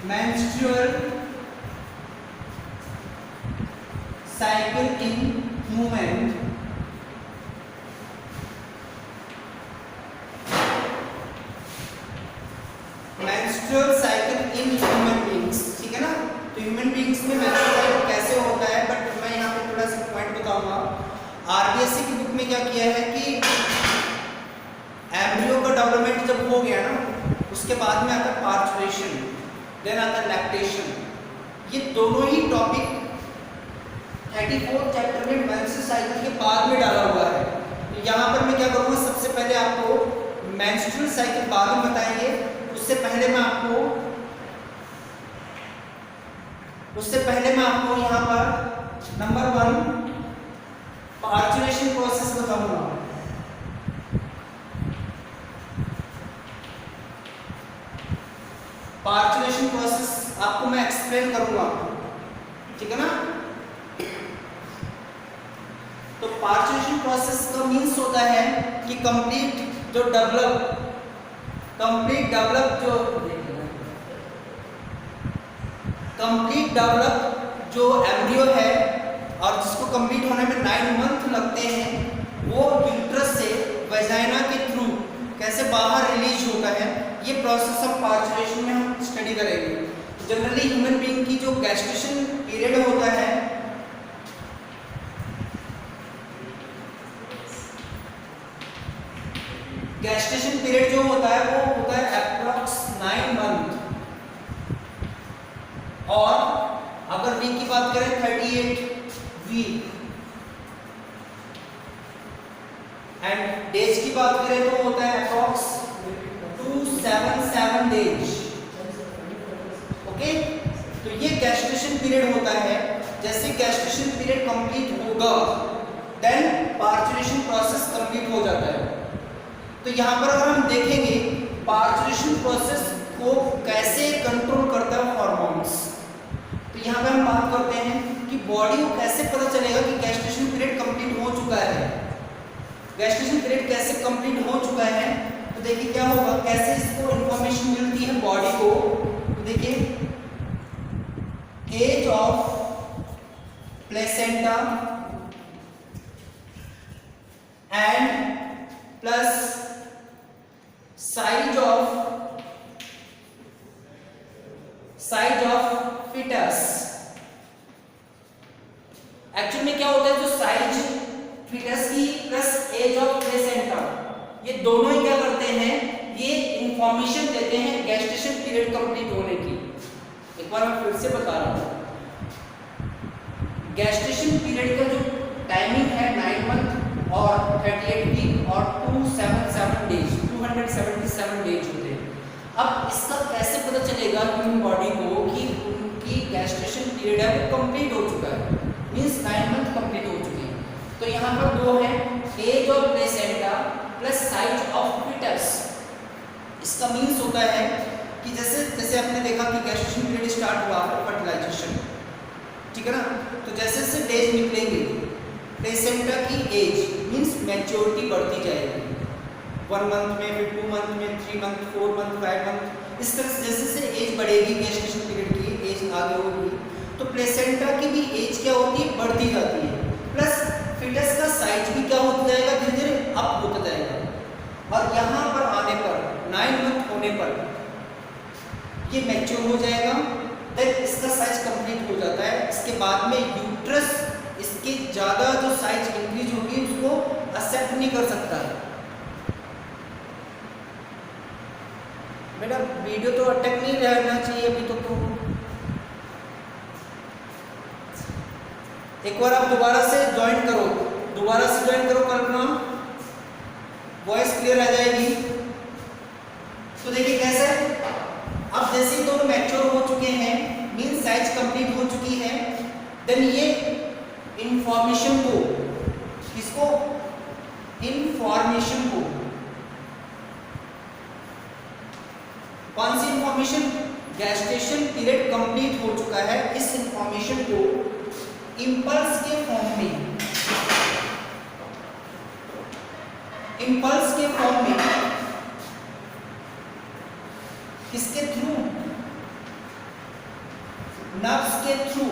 menstrual cycle in human menstrual cycle in human beings, ठीक है ना। तो ह्यूमन बींग्स में menstrual cycle कैसे होता है, बट मैं यहाँ पे थोड़ा सा पॉइंट बताऊंगा। आरबीएससी की बुक में क्या किया है कि एम्ब्रियो का डेवलपमेंट जब हो गया ना, उसके बाद में आता है पार्चुरेशन, देन आता है लैक्टेशन। ये दोनों ही टॉपिक 34 चैप्टर में मेंस्ट्रुअल साइकिल के बाद में डाला हुआ है। तो यहाँ पर मैं क्या करूँगा, सबसे पहले आपको मेंस्ट्रुअल साइकिल बाद में बताएंगे। उससे पहले मैं आपको यहाँ पर नंबर 1 पार्चुरेशन प्रोसेस बताऊंगा। पार्चुरेशन प्रोसेस आपको मैं एक्सप्लेन करूंगा, ठीक है ना। तो पार्चुरेशन प्रोसेस का मीन्स होता है कि कंप्लीट डेवलप जो एम्ब्रियो है और जिसको कंप्लीट होने में 9 मंथ लगते हैं, वो यूट्रस से वेजाइना के थ्रू कैसे बाहर रिलीज होता है, ये प्रोसेस ऑफ पार्चुरेशन में हम स्टडी करेंगे। जनरली ह्यूमन बीइंग की जो गैस्ट्रेशन पीरियड होता है, गैस्ट्रेशन पीरियड जो होता है वो होता है अप्रॉक्स 9 मंथ, और अगर वीक की बात करें 38 वीक, एंड डेज की बात करें तो होता है अप्रॉक्स 277 डेज। ओके, तो ये गैस्ट्रेशन पीरियड होता है। जैसे गैस्ट्रेशन पीरियड कंप्लीट होगा, देन पार्चुरेशन प्रोसेस कंप्लीट हो जाता है। तो यहाँ पर अगर हम देखेंगे पार्चुरेशन प्रोसेस को कैसे कंट्रोल करता है हार्मोन्स, तो यहाँ पे हम बात करते हैं कि बॉडी को कैसे पता चलेगा कि गैस्ट्रेशन पीरियड कंप्लीट हो चुका है। गैस्ट्रेशन पीरियड कैसे कंप्लीट हो चुका है, तो देखिए क्या होगा, कैसे इसको इंफॉर्मेशन मिलती है बॉडी को। तो देखिए age of placenta and plus size of foetus. Actually में क्या होता है, जो साइज फिटस की प्लस एज ऑफ प्लेसेंटा, ये दोनों ही क्या करते हैं, ये इंफॉर्मेशन देते हैं गैस्ट्रेशन पीरियड कंप्लीट होने की। एक बार मैं फिर से बता रहा हूं, गैस्ट्रेशन पीरियड का जो टाइमिंग है 9 मंथ और 38 वीक और 277 डेज, 277 डेज होते हैं। अब इसका कैसे पता चलेगा ह्यूमन बॉडी को कि उनकी गैस्ट्रेशन पीरियड है वो कंप्लीट हो चुका है, मींस 9 मंथ कंप्लीट हो चुके हैं। तो यहाँ पर दो है, age of placenta plus size of foetus. इसका मीन्स होता है कि जैसे आपने देखा कि गैस्ट्रेशन पीरियड स्टार्ट हुआ आफ्टर फर्टिलाइजेशन, ठीक है ना। तो जैसे जैसे डेज निकलेंगे, प्लेसेंटा की एज मींस मैच्योरिटी बढ़ती जाएगी, 1 मंथ में, फिर 2 मंथ में, 3 मंथ, 4 मंथ, 5 मंथ, इस तरह से जैसे जैसे एज बढ़ेगी, गैस्ट्रेशन पीरियड की एज आगे होगी, तो प्लेसेंटा की भी एज क्या होती है, बढ़ती जाती है, प्लस फिटस का साइज भी क्या होता जाएगा, धीरे धीरे अप होता जाएगा। और यहाँ पर आने पर 9 मंथ होने पर ये मैच्योर हो जाएगा, देन इसका साइज कंप्लीट हो जाता है। इसके बाद में यूट्रस इसके ज़्यादा जो साइज इंक्रीज होगी उसको एक्सेप्ट नहीं कर सकता है। बेटा वीडियो तो अटक नहीं रहना चाहिए अभी तो एक बार आप दोबारा से ज्वाइन करो कल्पना, वॉइस क्लियर आ जाएगी। तो देखिए कैसे, अब जैसे ही दोनों मैच्योर हो चुके हैं, मीन साइज कंप्लीट हो चुकी है, देन ये इंफॉर्मेशन को कौन सी इंफॉर्मेशन, गैस्ट्रेशन पीरियड कंप्लीट हो चुका है, इस इंफॉर्मेशन को इंपल्स के फॉर्म में किसके थ्रू, नर्व्स के थ्रू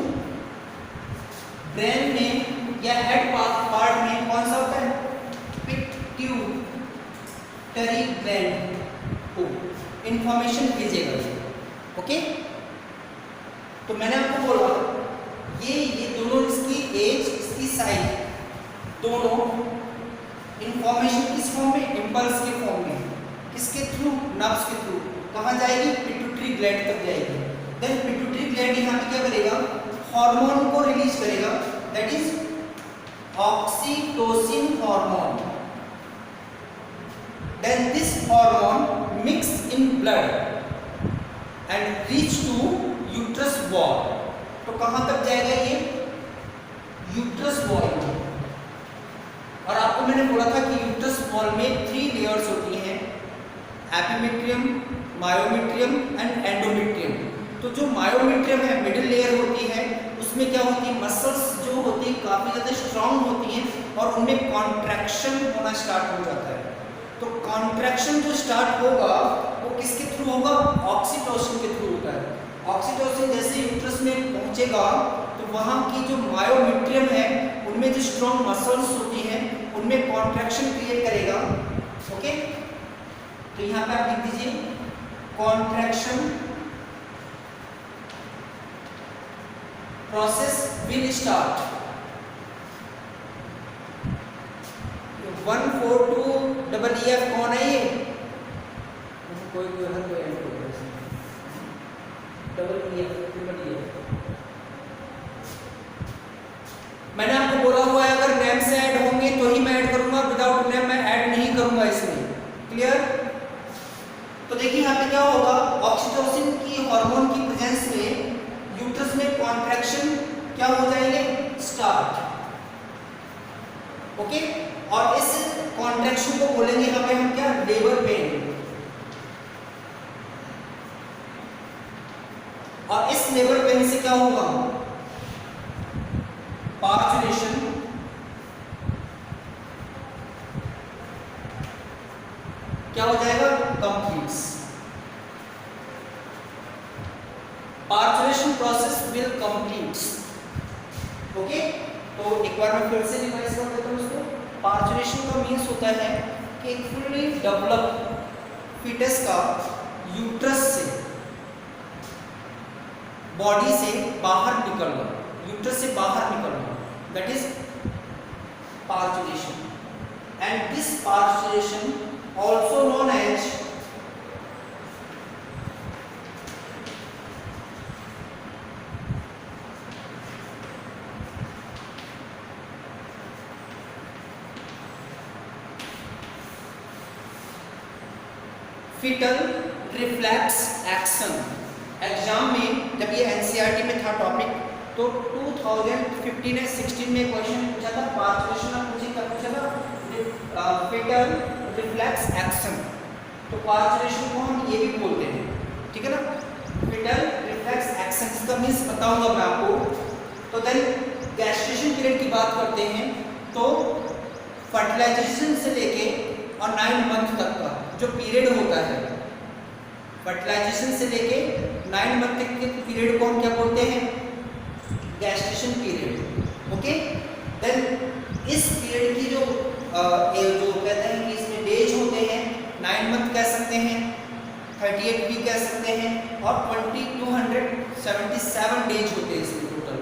ब्रेन में या हेड पार्ट में कौन सा होता है, पिट्यूटरी ग्लैंड को इंफॉर्मेशन भेजेगा। ओके, तो मैंने आपको बोला ये दोनों, इसकी एज, इसकी साइज, दोनों इंफॉर्मेशन किस फॉर्म में, इम्पल्स के फॉर्म में, किसके थ्रू, नर्व्स के थ्रू कहाँ जाएगी, पिट्यूटरी ग्लैंड तक जाएगी। देन पिट्यूटरी ग्लैंड यहाँ पे क्या करेगा, हार्मोन को रिलीज करेगा, that is oxytocin hormone. Then this hormone mix in blood and reach to uterus wall. तो कहां तक जाएगा ये, यूट्रस वॉल में। और आपको मैंने बोला था कि यूट्रस वॉल में 3 लेयर्स होती हैं, एपिमेट्रियम, मायोमेट्रियम एंड एंडोमेट्रियम। तो जो मायोमेट्रियम है, मिडिल लेयर होती है, उसमें क्या होती है, मसल्स जो होती है काफी ज्यादा स्ट्रांग होती हैं और उनमें कॉन्ट्रैक्शन होना स्टार्ट हो जाता है। तो कॉन्ट्रैक्शन जो स्टार्ट होगा वो किसके थ्रू होगा, ऑक्सीटोसिन के थ्रू होता है। ऑक्सीटोसिन जैसे यूट्रस में पहुंचेगा तो वहां की जो मायोमेट्रियम है उनमें जो स्ट्रांग मसल्स होती हैं उनमें कॉन्ट्रैक्शन क्रिएट करेगा। ओके, तो यहाँ पे आप लिख दीजिए contraction process will start. 142EF कौन है ये, कोई मैंने आपको बोला हुआ है अगर नेम से ऐड होंगे तो ही मैं ऐड करूंगा, विदाउट नेम मैं ऐड नहीं करूंगा इसमें। क्लियर? तो देखिए यहाँ पे क्या होगा, ऑक्सीटोसिन की हार्मोन की प्रेजेंस में यूट्रस में कॉन्ट्रैक्शन क्या हो जाएंगे, स्टार्ट। ओके, और इस कॉन्ट्रैक्शन को बोलेंगे यहाँ पे हम क्या, लेबर पेन। और इस लेबर पेन से क्या होगा, पार्चुरेशन, क्या हो जाएगा, completes. Parturition process will completes. Okay, तो एक बार मैं फिर से रिवाइज कर देता हूँ इसको। पार्चुरेशन का मीन्स होता है कि एक फुल्ली डेवलप फीटस का यूट्रस से, बॉडी से बाहर निकलना, यूट्रस से बाहर निकलना, that is parturition. And this parturition also known as fetal reflex action। Exam में जब ये एनसीईआरटी में था टॉपिक, तो 2015-16 में क्वेश्चन पूछा था, पार्चुरेशन में क्या पूछा था, fetal रिफ्लेक्स एक्शन। तो पार्चुरेशन को हम ये भी बोलते हैं, ठीक है ना, fetal रिफ्लेक्स एक्शन। इसका मीन्स बताऊंगा मैं आपको। तो देन गैस्ट्रेशन पीरियड की बात करते हैं, तो फर्टिलाइजेशन से लेके और 9 मंथ तक का जो पीरियड होता है, फर्टिलाइजेशन से लेके 9 मंथ तक के पीरियड को हम क्या बोलते हैं, गैस्ट्रेशन पीरियड। ओके, देन इस पीरियड की जो कहते हैं कि इसमें डेज होते हैं, 9 मंथ कह सकते हैं, 38 वीक कह सकते हैं, और 2277 डेज होते हैं इसमें टोटल।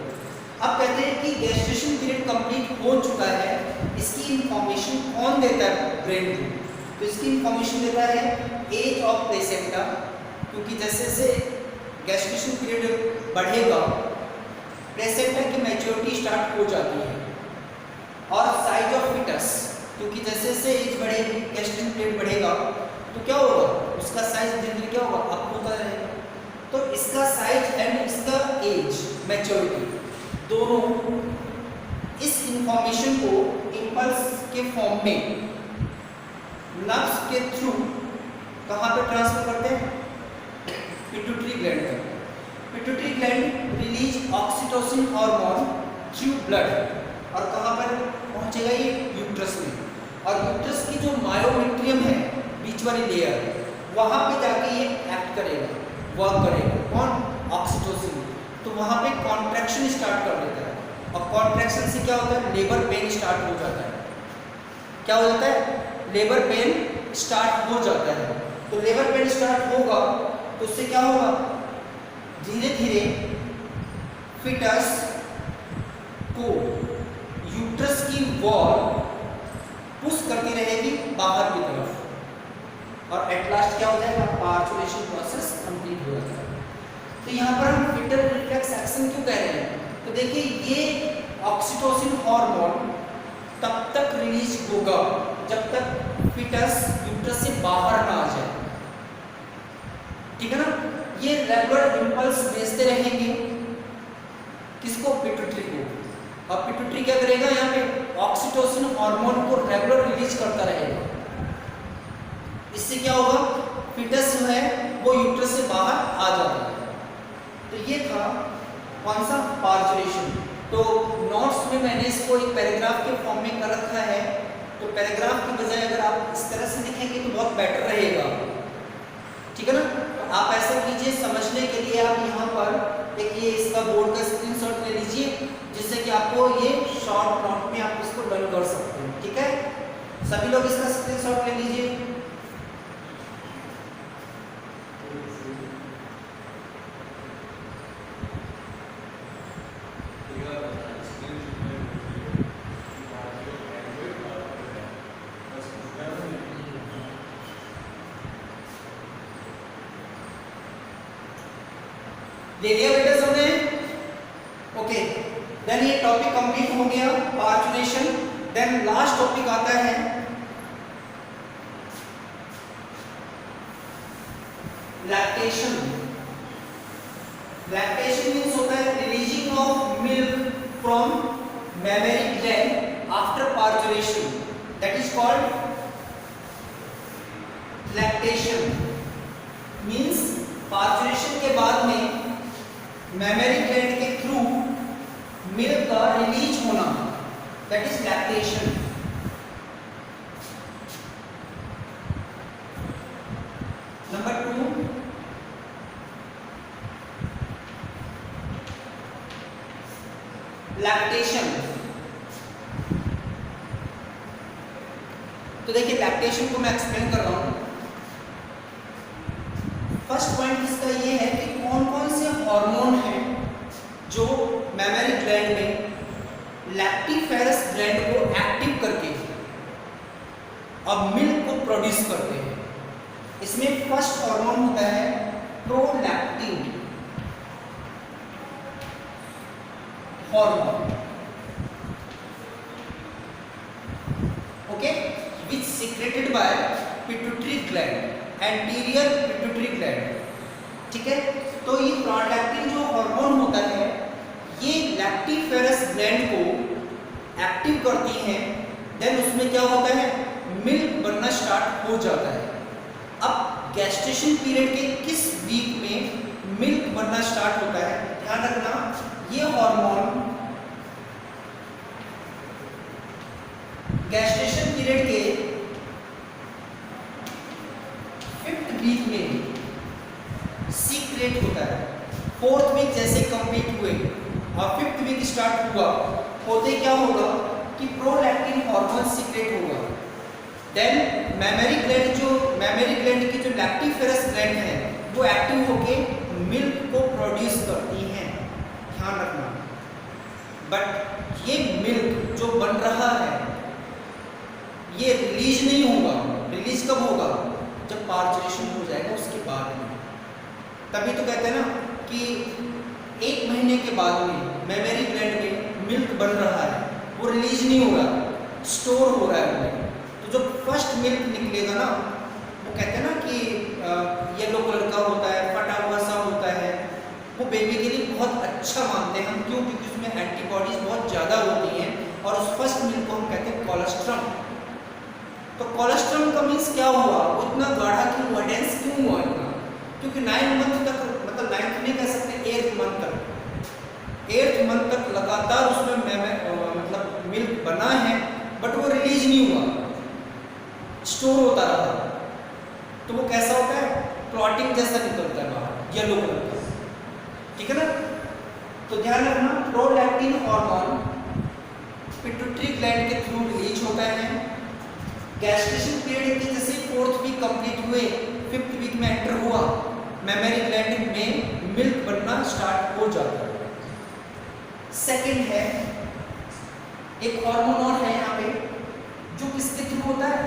अब कहते हैं कि गैस्ट्रेशन पीरियड कंप्लीट हो चुका है, इसकी इंफॉर्मेशन कौन देता है, ब्रेन को। तो इसकी इंफॉर्मेशन देता है एज ऑफ प्लेसेंटा, क्योंकि जैसे जैसे गैस्ट्रेशन पीरियड बढ़ेगा प्लेसेंटा की मैच्योरिटी स्टार्ट हो जाती है। और साइज ऑफ फीटस, क्योंकि जैसे जैसे एज बढ़ेगी, गैस्ट्रेशन पीरियड बढ़ेगा, तो क्या होगा, उसका साइज धीरे धीरे क्या होगा, अप होता रहेगा। तो इसका साइज एंड इसका एज मैच्योरिटी दोनों इस इंफॉर्मेशन को इंपल्स के फॉर्म में नर्व्स के थ्रू कहाँ पे ट्रांसफर करते हैं, पिट्यूटरी ग्लैंड तक। Pituitary gland release oxytocin hormone through blood, और कहाँ पर पहुंचेगा ये, यूट्रस में। और यूट्रस की जो मायोमेट्रियम है, बीच वाली लेयर, वहां पे जाके ये एक्ट करेगा, वर्क करेगा, कौन, ऑक्सीटोसिन। तो वहां पे कॉन्ट्रैक्शन स्टार्ट कर देता है, और कॉन्ट्रैक्शन से क्या होता है, लेबर पेन स्टार्ट हो जाता है। क्या हो जाता है, लेबर पेन स्टार्ट हो जाता है। तो लेबर पेन स्टार्ट होगा तो उससे क्या होगा, धीरे धीरे फिटस को यूट्रस की वॉल पुश करती रहेगी बाहर की तरफ, और एट लास्ट क्या हो जाएगा, पार्चुरेशन प्रोसेस कंप्लीट हो जाता है। तो यहाँ पर हम फिटल रिफ्लेक्स एक्शन क्यों कह रहे हैं, तो देखिए ये ऑक्सीटोसिन हार्मोन तब तक रिलीज होगा जब तक फिटस यूट्रस से बाहर ना आ जाए, ठीक है ना। ये रेगुलर इंपल्स भेजते रहेंगे किसको, पिट्यूटरी को, और पिट्यूटरी क्या करेगा, यहाँ पे ऑक्सीटोसिन हार्मोन को रेगुलर रिलीज करता रहेगा। इससे क्या होगा, फिटस जो है वो यूट्रस से बाहर आ जाता है। तो ये था कौन सा, पार्चुरेशन। तो नोट्स में मैंने इसको एक पैराग्राफ के फॉर्म में कर रखा है, तो पैराग्राफ की बजाय अगर आप इस तरह से लिखेंगे तो बहुत बेटर रहेगा, ठीक है ना। तो आप ऐसा कीजिए, समझने के लिए आप यहाँ पर एक ये इसका बोर्ड का स्क्रीनशॉट ले लीजिए, जिससे कि आपको ये शॉर्ट नोट में आप इसको डन कर सकते हैं, ठीक है। सभी लोग इसका स्क्रीनशॉट ले लीजिए। ले लिया बेटा सबने, ओके। देन ये टॉपिक कंप्लीट हो गया, पार्चुरेशन। देन लास्ट टॉपिक आता है लैक्टेशन। लैक्टेशन मींस होता है releasing of milk from mammary gland after parturition, that is called lactation. Means parturition के बाद में मैमरी ग्लैंड के थ्रू मिल्क का रिलीज होना, that is lactation. Number 2, lactation. तो देखिए लैक्टेशन को मैं एक्सप्लेन कर रहा हूं। फर्स्ट पॉइंट इसका ये है कि कौन कौन से हार्मोन हैं जो मैमरी ग्लैंड में लैक्टिफेरस ग्लैंड को एक्टिव करके अब मिल्क को प्रोड्यूस करते हैं। इसमें फर्स्ट हार्मोन होता है prolactin hormone, okay, which secreted by pituitary gland, anterior pituitary gland, ठीक है। तो ये प्रोलैक्टिन जो हार्मोन होता है ये लैक्टिफेरस ग्लैंड को एक्टिव करती है। देन उसमें क्या होता है, मिल्क बनना स्टार्ट हो जाता है। अब गैस्ट्रेशन पीरियड के किस वीक में मिल्क बनना स्टार्ट होता है, ध्यान रखना, ये हार्मोन गैस्ट्रेशन पीरियड के 5th वीक में सीक्रेट होता है। 4th वीक जैसे कंप्लीट हुए और 5th वीक स्टार्ट हुआ, होते क्या होगा कि प्रोलैक्टिन हार्मोन सीक्रेट होगा। देन मैमरी ग्लैंड की जो लैक्टिफेरस ग्लैंड है वो एक्टिव होके मिल्क को प्रोड्यूस करती हैं, ध्यान रखना। बट ये मिल्क जो बन रहा है ये रिलीज नहीं होगा। रिलीज कब होगा, जब पार्चुरेशन हो जाएगा उसके बाद में। तभी तो कहते हैं ना कि 1 महीने के बाद में मैमरी ग्लैंड में मिल्क बन रहा है, वो रिलीज नहीं हो रहा, स्टोर हो रहा है वो। तो जो फर्स्ट मिल्क निकलेगा ना, वो कहते हैं ना कि येलो कलर का होता है, फटा हुआ सा होता है, वो बेबी के लिए बहुत अच्छा मानते हैं हम। क्यों? क्योंकि उसमें एंटीबॉडीज बहुत ज़्यादा होती हैं और उस फर्स्ट मिल्क को हम कहते हैं कोलेस्ट्रम। तो कोलेस्ट्रम का मीन्स क्या हुआ, उतना गाढ़ा क्यों हुआ, डेंस क्यों हुआ इतना? क्योंकि 9 मंथ तक, मतलब 9th नहीं कह सकते, 8th मंथ तक, 8th मंथ तक लगातार उसमें मतलब मिल्क बना है, बट वो रिलीज नहीं हुआ, स्टोर होता रहा। तो वो कैसा होता है, क्लॉटिंग जैसा निकलता है बाहर, येलो कलर का, ठीक है ना। तो ध्यान रखना, प्रोलैक्टिन हार्मोन पिट्यूटरी ग्लैंड के थ्रू रिलीज होता है। गैस्ट्रेशन पीरियड के जैसे 4th वीक कंप्लीट हुए, 5th वीक में एंटर हुआ, मेमरी ग्लैंड में मिल्क बनना स्टार्ट हो जाता है। सेकंड है, एक हार्मोन और है यहाँ पे जो किसके थ्रू होता है,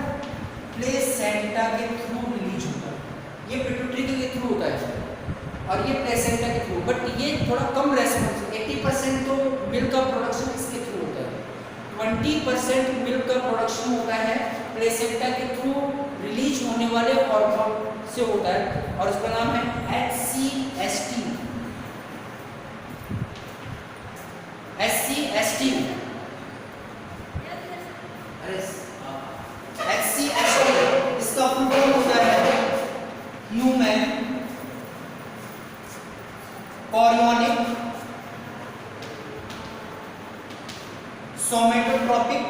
प्लेसेंटा के थ्रू रिलीज होता है। ये पिट्यूटरी के थ्रू होता है और ये प्लेसेंटा के थ्रू, बट ये थोड़ा कम रेस्पॉन्स, 80% तो मिल्क का प्रोडक्शन इसके थ्रू होता है, 20% मिल्क का प्रोडक्शन होता है प्लेसेंटा के थ्रू रिलीज होने वाले हार्मोन से होता है और उसका नाम है HCST। HCST इसका फुल फॉर्म होता है human chorionic somatotropic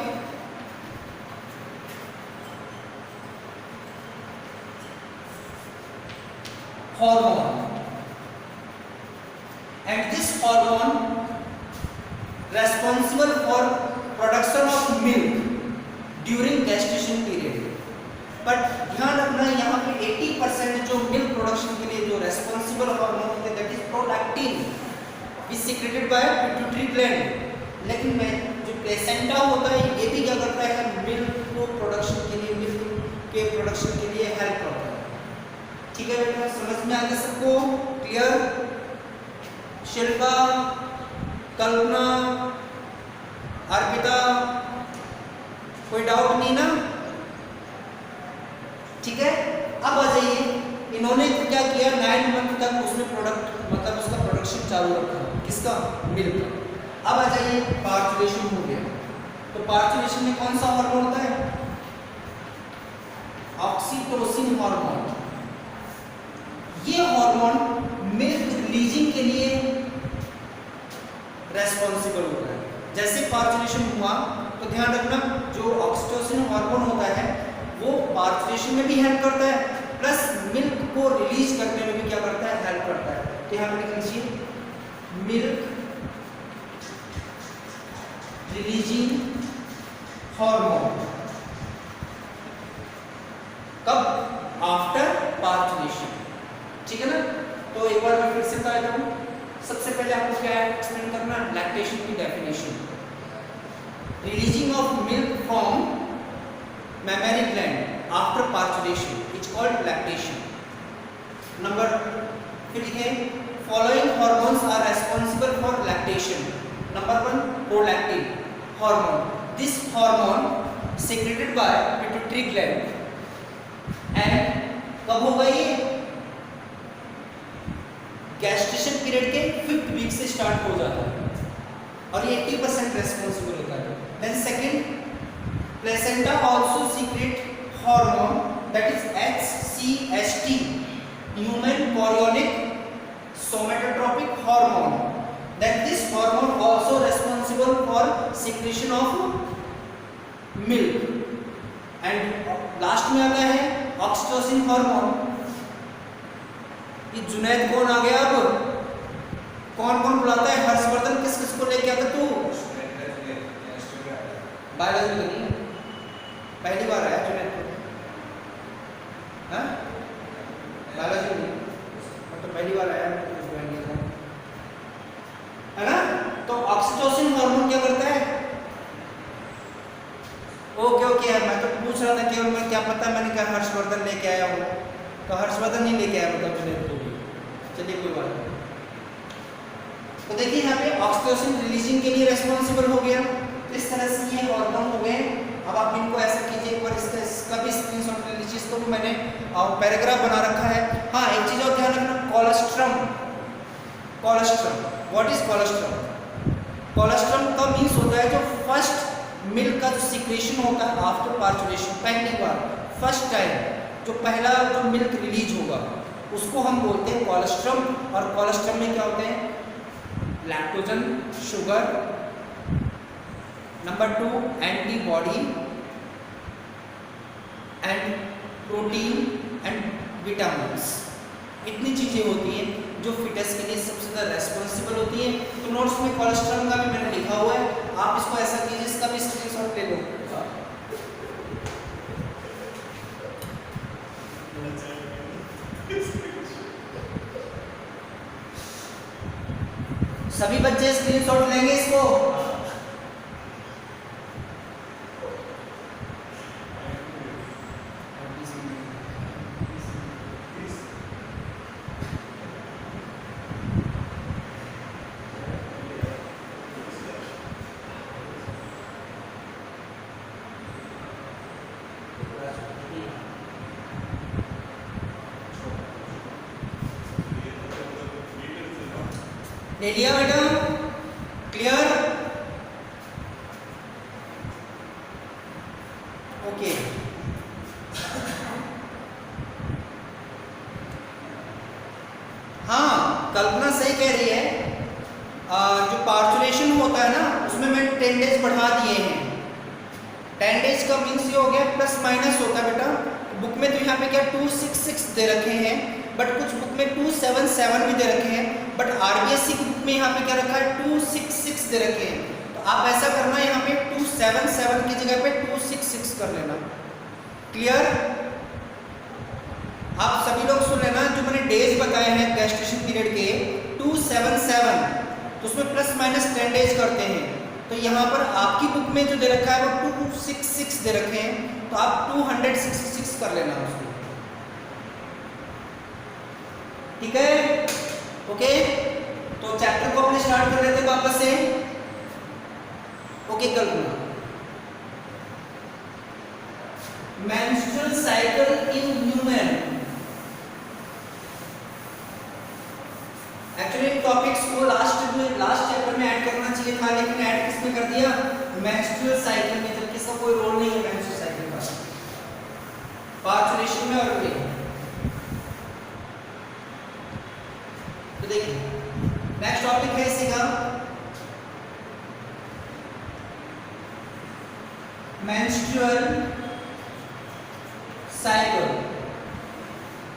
hormone, and this hormone responsible for production of milk during gestation period। But ध्यान रखना यहाँ पे 80% जो मिल्क प्रोडक्शन के लिए जो रेस्पॉन्सिबल हार्मोन होते हैं that is prolactin is secreted by pituitary gland. लेकिन जो प्लेसेंटा होता है ये भी क्या करता है, मिल्क को प्रोडक्शन के लिए, मिल्क के प्रोडक्शन के लिए हेल्प करता है। ठीक है बेटा, समझ में आ गया सबको? क्लियर? शिल्पा, कल्पना, अर्पिता, कोई डाउट नहीं ना? ठीक है, अब आ जाइए, इन्होंने क्या किया, 9 मंथ तक उसने प्रोडक्ट मतलब उसका प्रोडक्शन चालू रखा, किसका, मिल्क का। अब आ जाइए, पार्चुरेशन हो गया, तो पार्चुरेशन में कौन सा हार्मोन होता है, ऑक्सीटोसिन हार्मोन। ये हार्मोन मिल्क रिलीजिंग के लिए रेस्पॉन्सिबल होता है। जैसे पार्चुरेशन हुआ तो ध्यान रखना, जो ऑक्सीटोसिन हार्मोन होता है वो पार्चुरेशन में भी हेल्प करता है, प्लस मिल्क को रिलीज करने में भी क्या करता है, हेल्प करता है। तो यहाँ पे लिख लीजिए मिल्क रिलीजिंग हार्मोन। कब? After parturition. ठीक है ना? तो एक बार मैं फिर से बता देता हूँ। सबसे पहले आपको क्या एक्सप्लेन करना, लैक्टेशन की definition. Releasing of milk from mammary gland after parturition is called lactation। Number फिर है, following hormones are responsible for lactation। Number 1 prolactin hormone। This hormone secreted by pituitary gland and कब होगा ये, gestation period के 5th week से start हो जाता है और ये 80% रेस्पॉन्सिबल होता है। Then second, placenta also secrete hormone that is HCST, human chorionic somatotropic hormone। Then this hormone also responsible for secretion of milk। And last में आता है ऑक्सीटोसिन हार्मोन। ये जुनैद कौन आ गया, अब कौन कौन बुलाता है, हर्षवर्धन किस किस को लेके आता तू, बायोलॉजी में नहीं, पहली बार आया जुनैद, हाँ बायोलॉजी में तो पहली बार आया है ना। तो ऑक्सीटोसिन हार्मोन क्या करता है, ओके ओके यार, मैं तो पूछ रहा था केवल, मैं क्या पता, मैंने कहा हर्षवर्धन लेके आया हूँ, तो हर्षवर्धन नहीं लेके आया मतलब जुनैद को भी, चलिए कोई बात नहीं। तो देखिए यहाँ पे ऑक्सीटोसिन रिलीजिंग के लिए रेस्पॉन्सिबल हो गया। इस तरह से ये हार्मोन हो गए। अब आप इनको ऐसा कीजिए, एक बार इसका भी स्क्रीनशॉट ले लीजिए, इसको भी मैंने पैराग्राफ बना रखा है। हाँ, एक चीज़ और ध्यान रखना, colostrum. Colostrum, what is colostrum? Colostrum का मीन्स होता है जो फर्स्ट मिल्क का जो सिक्रेशन होता है आफ्टर पार्चुरेशन, पहली बार, फर्स्ट टाइम जो पहला जो मिल्क रिलीज होगा उसको हम बोलते हैं कोलेस्ट्रम। और कोलेस्ट्रम में क्या होते हैं, lactogen, sugar, number 2 antibody and protein and vitamins. इतनी चीज़ें होती हैं जो फिटनेस के लिए सबसे ज़्यादा रेस्पॉन्सिबल होती है। तो नोट्स में कोलेस्ट्रॉल का भी मैंने लिखा हुआ है, आप इसको ऐसा कीजिए, इसका भी स्क्रीनशॉट ले लो। सभी बच्चे स्क्रीनशॉट लेंगे इसको। ले लिया बेटा? क्लियर? ओके। हाँ, कल्पना सही कह रही है। जो पार्चुलेशन होता है ना, उसमें मैं 10 डेज बढ़ा दिए हैं। 10 डेज का मीन्स ये हो गया, प्लस माइनस होता है बेटा। बुक में तो यहाँ पे क्या 266 दे रखे हैं, बट कुछ बुक में 277 भी दे रखे हैं, बट आरबीएससी की बुक में यहाँ पे क्या रखा है 266 दे रखे हैं। तो आप ऐसा करना, यहाँ पे 277 की जगह पे 266 कर लेना। क्लियर? आप सभी लोग सुन लेना, जो मैंने डेज बताए हैं गैस्ट्रेशन पीरियड के 277, तो उसमें प्लस माइनस 10 डेज करते हैं। तो यहाँ पर आपकी बुक में जो दे रखा है वो 266 दे रखे हैं, तो आप 266 कर लेना उसको। ठीक है? ओके, तो चैप्टर को अपने स्टार्ट कर लेते हैं वापस से। Okay, Kalpana, menstrual cycle in human. Actually topics को लास्ट चैप्टर में ऐड करना चाहिए था, लेकिन ऐड किसमें कर दिया? मेंस्ट्रुअल साइकिल में, जबकि इसका कोई रोल नहीं है मेंस्ट्रुअल साइकिल का, पार्चुलेशन में और में। तो देखिए नेक्स्ट टॉपिक है इसी का menstrual cycle.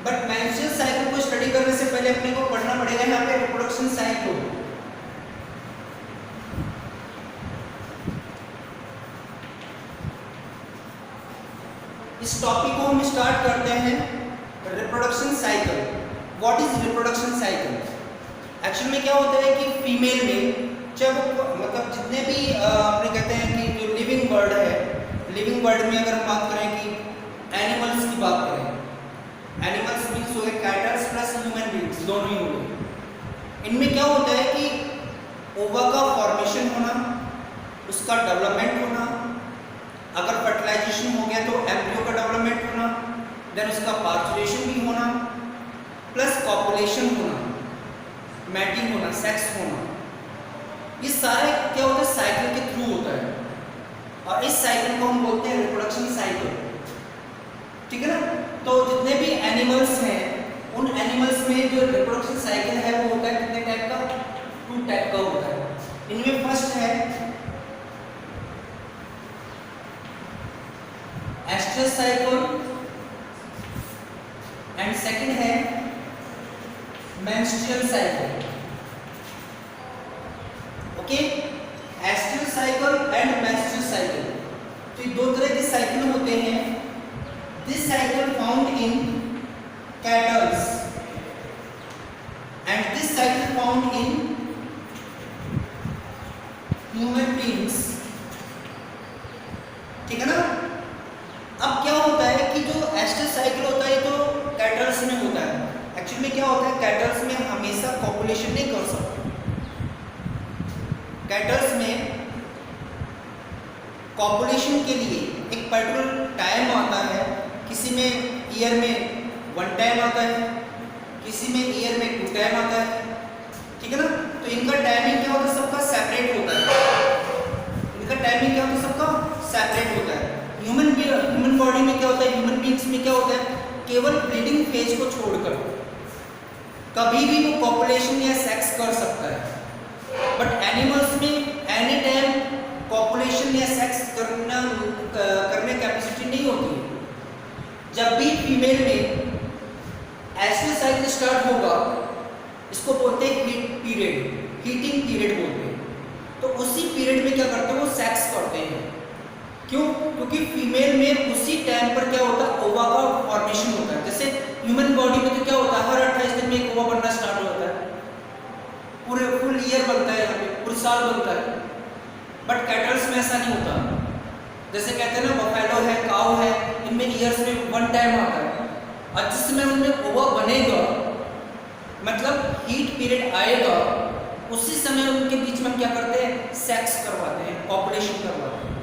But menstrual cycle को स्टडी करने से पहले अपने को पढ़ना पड़ेगा यहाँ पे रिप्रोडक्शन साइकिल। इस टॉपिक को हम स्टार्ट करते हैं, reproduction cycle. What is reproduction cycle? Actual में क्या होता है कि फीमेल में जब मतलब जितने भी अपने कहते हैं कि जो लिविंग बर्ड है, लिविंग बर्ड में अगर हम बात करें कि एनिमल्स की बात करें, एनिमल्स मीन्स हो गए कैटल्स प्लस ह्यूमन बींग्स, दोनों ही हो गए। इनमें क्या होता है कि ओवा का फॉर्मेशन होना, उसका डेवलपमेंट होना, अगर फर्टिलाइजेशन हो गया तो एम्ब्रियो का डेवलपमेंट होना, देन उसका पार्चुलेशन भी होना, प्लस कॉपुलेशन होना, मैटिंग होना, सेक्स होना। ये सारे क्या होता है साइकिल के थ्रू होता है, और इस साइकिल को हम बोलते हैं रिप्रोडक्शन साइकिल। ठीक है ना? तो जितने भी एनिमल्स हैं, उन एनिमल्स में जो रिप्रोडक्शन साइकिल है वो होता है कितने टाइप का? 2 टाइप का होता है। इनमें फर्स्ट है एस्ट्रस साइकिल एंड सेकंड है menstrual cycle. Okay, oestrus cycle and menstrual cycle, तो ये 2 तरह के साइकिल होते हैं। This cycle found in cattles and this cycle found in human beings। ठीक है ना? अब क्या होता है कि जो एस्ट्रस साइकिल होता है तो कैटल्स में होता है। एक्चुअली में क्या होता है, कैटल्स में हमेशा कॉपुलेशन नहीं कर सकते। कैटल्स में कॉपुलेशन के लिए एक पर्टिकुलर टाइम आता है। किसी में ईयर में 1 टाइम आता है, किसी में ईयर में 2 टाइम आता है। ठीक है ना? तो इनका टाइमिंग क्या होता है, सबका सेपरेट होता है। इनका टाइमिंग क्या होता है, सबका सेपरेट होता है। ह्यूमन बॉडी में क्या होता है, ह्यूमन बींग्स में क्या होता है, केवल ब्रीडिंग फेज को छोड़कर कभी भी वो कॉपुलेशन या सेक्स कर सकता है। बट एनिमल्स में एनी टाइम कॉपुलेशन या सेक्स करने कैपेसिटी नहीं होती है। जब भी फीमेल में एस्ट्रस साइकिल स्टार्ट होगा, इसको हीटिंग पीरियड बोलते हैं। तो उसी पीरियड में क्या करते हैं, वो सेक्स करते हैं। क्यों? क्योंकि फीमेल में उसी टाइम पर क्या होता है, ओवा का फॉर्मेशन होता है। जैसे ह्यूमन बॉडी में तो क्या होता है, हर 28 दिन में एक ओवा बनना स्टार्ट होता है, पूरे फुल ईयर बनता है, यहाँ पे पूरे साल बनता है। बट कैटल्स में ऐसा नहीं होता। जैसे कहते हैं ना, बफेलो है, काऊ है, इनमें ईयर्स में वन टाइम आता है। और जिस समय उनमें ओवा बनेगा, मतलब हीट पीरियड आएगा, उसी समय उनके बीच में हम क्या करते हैं, सेक्स करवाते हैं, पॉपुलेशन करवाते हैं।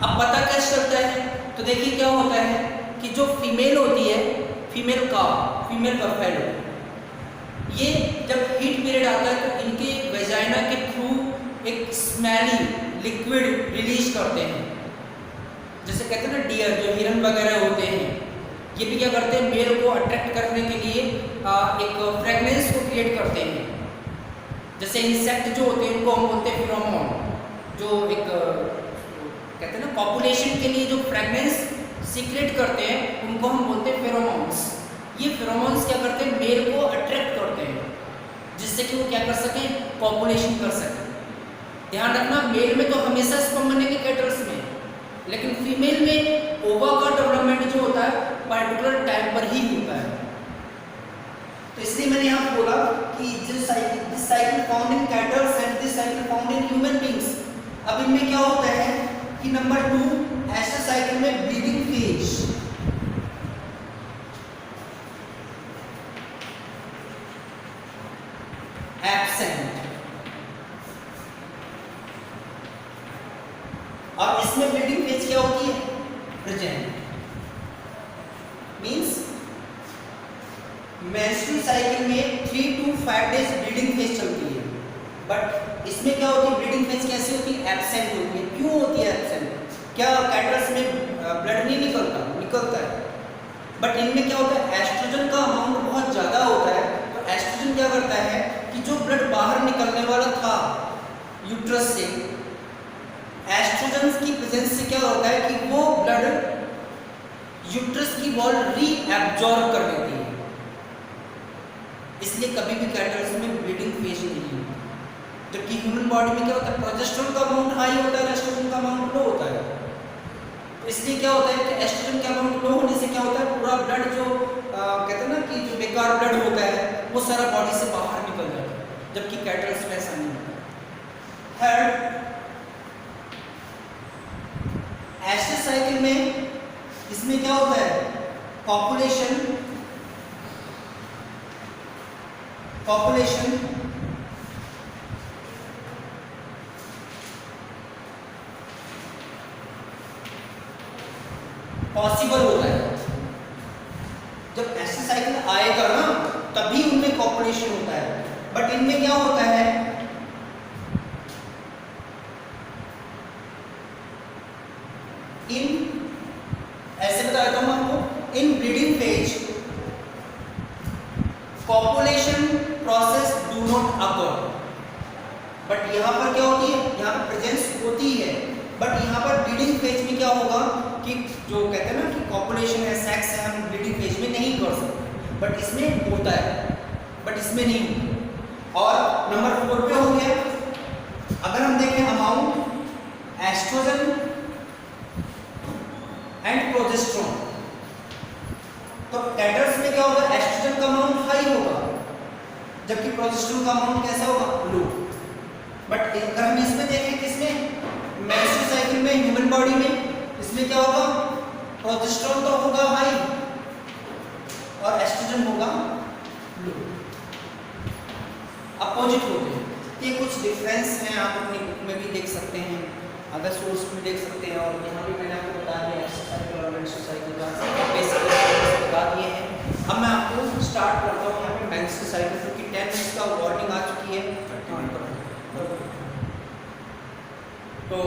अब पता कैसे चलता है? तो देखिए क्या होता है कि जो फीमेल होती है, फीमेल काऊ, फीमेल बफेलो, ये जब हीट पीरियड आता है तो इनके वेजाइना के थ्रू एक स्मेली लिक्विड रिलीज करते हैं। जैसे कहते हैं ना, डियर जो हिरन वगैरह होते हैं, ये भी क्या करते हैं, मेल को अट्रैक्ट करने के लिए एक फ्रेगनेंस को क्रिएट करते हैं। जैसे इंसेक्ट जो होते हैं, इनको हम बोलते हैं फेरोमोन। जो एक कहते हैं ना, पॉपुलेशन के लिए जो फ्रेगनेंस सीक्रेट करते हैं, उनको हम बोलते हैं फेरोमोन्स। ये फेरोमोन्स क्या करते हैं, मेल को अट्रैक्ट करते हैं, जिससे कि वो क्या कर सकें, पॉपुलेशन कर सकें। ध्यान रखना, मेल में तो हमेशा स्पर्म बनेंगे कैटल्स में, लेकिन फीमेल में ओवा का डेवलपमेंट जो होता है पर्टिकुलर टाइम पर ही होता है। तो इसलिए मैंने यहाँ बोला कि this cycle found in kettles and this cycle found in human beings. अब इनमें क्या होता है कि नंबर 2, एस्टर साइकिल में ब्लीडिंग फेज, एब्सेंट। और इसमें ब्लीडिंग फेज क्या होती है, प्रेजेंट। मींस मेंस्ट्रुअल साइकिल में 3 to 5 डेज ब्लीडिंग फेज चलती है, बट इसमें क्या होती है, ब्लीडिंग फेज कैसी होती है, एब्सेंट होती है। क्यों होती है एब्सेंट? क्या कैटल्स में ब्लड नहीं निकलता? निकलता है, बट इनमें क्या होता है, एस्ट्रोजन का अमाउंट बहुत ज़्यादा होता है। तो एस्ट्रोजन क्या करता है कि जो ब्लड बाहर निकलने वाला था यूट्रस से, एस्ट्रोजन की प्रेजेंस से क्या होता है कि वो ब्लड यूट्रस की वॉल रीएब्जॉर्ब कर लेती है। इसलिए कभी भी कैटल्स में ब्लीडिंग फेज नहीं होती। जबकि ह्यूमन बॉडी में क्या होता है, प्रोजेस्टेरोन का अमाउंट हाई होता है, एस्ट्रोजन का अमाउंट लो होता है। तो इसलिए क्या होता है कि एस्ट्रोजन का अमाउंट लो होने से क्या होता है, पूरा ब्लड जो कहते हैं ना कि जो बेकार ब्लड होता है, वो सारा बॉडी से बाहर निकल जाता है, जबकि कैटल्स में ऐसा नहीं होता। थर्ड, एस्टर साइकिल में इसमें क्या होता है, पॉपुलेशन पॉसिबल होता है। जब एस्टर साइकिल आएगा ना, तभी उनमें पॉपुलेशन होता है। बट इनमें क्या होता है, ऐसे बता देता हूं आपको, in bleeding phase population process do not occur. But यहां पर क्या होती है, यहां पर प्रेजेंस होती है, बट यहां पर ब्लीडिंग फेज में क्या होगा कि जो कहते हैं ना कि पॉपुलेशन है, सेक्स है, हम ब्लीडिंग फेज में नहीं कर सकते, बट इसमें होता है, बट इसमें नहीं होता। और नंबर 4 पे हो गया, अगर हम देखें अमाउंट एस्ट्रोजन एंड प्रोजेस्टेरोन, तो कैटल्स में क्या होगा, एस्ट्रोजन का अमाउंट हाई होगा, जबकि प्रोजेस्टेरोन का अमाउंट कैसा होगा, लो। बट अगर हम इसमें देखें, किसमें, मेंस्ट्रुअल साइकिल में, ह्यूमन बॉडी में, इसमें क्या होगा, प्रोजेस्टेरोन तो होगा हाई और एस्ट्रोजन होगा लो, अपोजिट होते हैं। ये कुछ डिफरेंस हैं, आप अपनी बुक में भी देख सकते हैं, अदर सोर्स में देख सकते हैं। और यहाँ भी मैंने आपको बता दिया एस्टर साइकिल और मेंस्ट्रुअल साइकिल का बेसिक बता दिए हैं। अब मैं आपको स्टार्ट करता हूँ यहाँ पे मेंस्ट्रुअल साइकिल, क्योंकि 10 मिनट्स का वार्निंग आ चुकी है। तो